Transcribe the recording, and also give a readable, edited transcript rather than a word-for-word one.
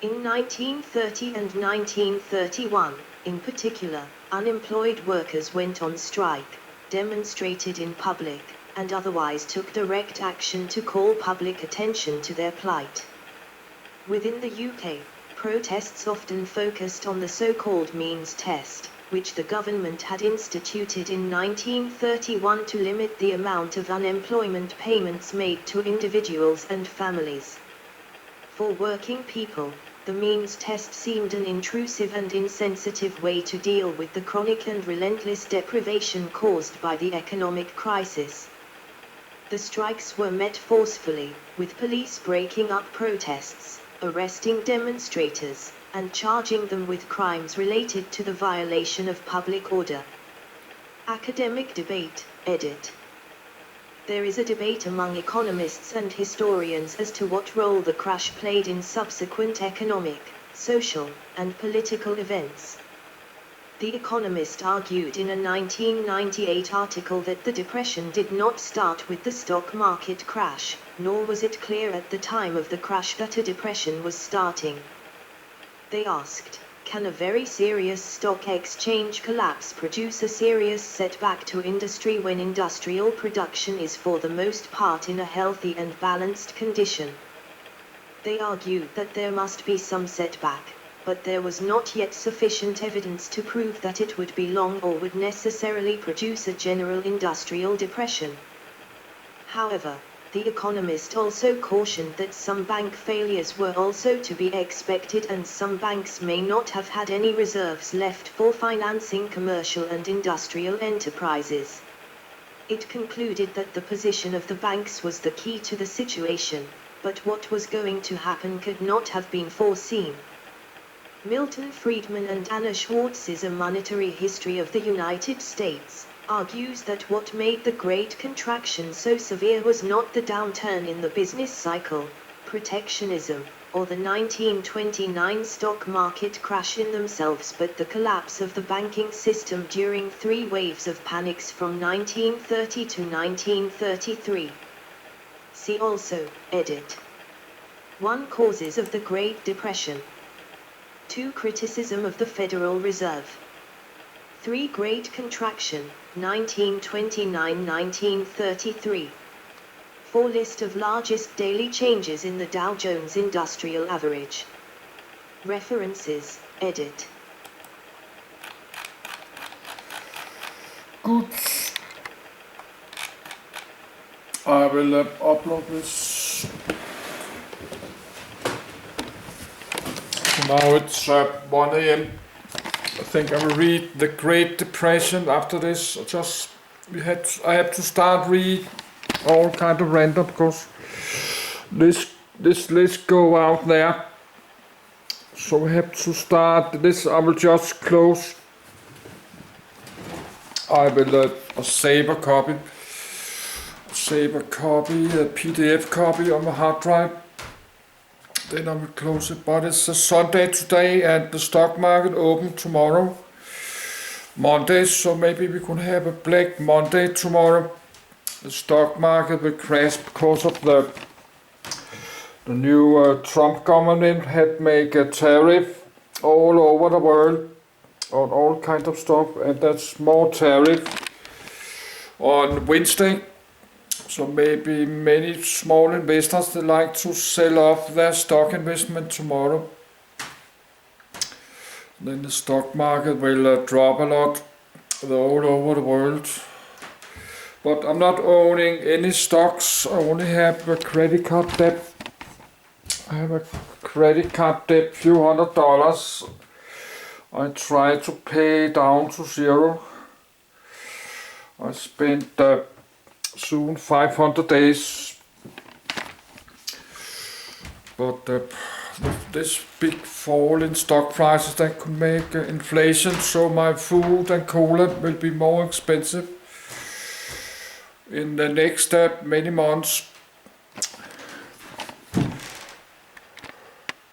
In 1930 and 1931, in particular, unemployed workers went on strike, demonstrated in public, and otherwise took direct action to call public attention to their plight. Within the UK, protests often focused on the so-called means test, which the government had instituted in 1931 to limit the amount of unemployment payments made to individuals and families. For working people, the means test seemed an intrusive and insensitive way to deal with the chronic and relentless deprivation caused by the economic crisis. The strikes were met forcefully, with police breaking up protests, arresting demonstrators, and charging them with crimes related to the violation of public order. Academic debate, edit. There is a debate among economists and historians as to what role the crash played in subsequent economic, social, and political events. The Economist argued in a 1998 article that the Depression did not start with the stock market crash, nor was it clear at the time of the crash that a depression was starting. They asked, can a very serious stock exchange collapse produce a serious setback to industry when industrial production is for the most part in a healthy and balanced condition? They argued that there must be some setback, but there was not yet sufficient evidence to prove that it would be long or would necessarily produce a general industrial depression. However, The Economist also cautioned that some bank failures were also to be expected and some banks may not have had any reserves left for financing commercial and industrial enterprises. It concluded that the position of the banks was the key to the situation, but what was going to happen could not have been foreseen. Milton Friedman and Anna Schwartz's A Monetary History of the United States argues that what made the Great Contraction so severe was not the downturn in the business cycle, protectionism, or the 1929 stock market crash in themselves, but the collapse of the banking system during 3 waves of panics from 1930 to 1933. See also, edit. 1. Causes of the Great Depression. 2. Criticism of the Federal Reserve. 3. Great Contraction, 1929-1933. 4. List of largest daily changes in the Dow Jones Industrial Average. References, edit. Good. I will upload this. Now it's 1 a.m. I think I will read The Great Depression after this. I have to start read all kind of random because this list go out there. So we have to start this. I will just close. I will save a copy, a PDF copy on my hard drive. Then I will close it. But it's a Sunday today and the stock market open tomorrow, Monday, so maybe we could have a Black Monday tomorrow. The stock market will crash because of the new Trump government had made a tariff all over the world on all kinds of stuff, and that's more tariff on Wednesday. So maybe many small investors they like to sell off their stock investment tomorrow. Then the stock market will drop a lot all over the world. But I'm not owning any stocks. I only have a credit card debt. I have a credit card debt, few $100. I try to pay down to 0. I spent soon 500 days, but this big fall in stock prices that could make inflation, so my food and cola will be more expensive in the next many months.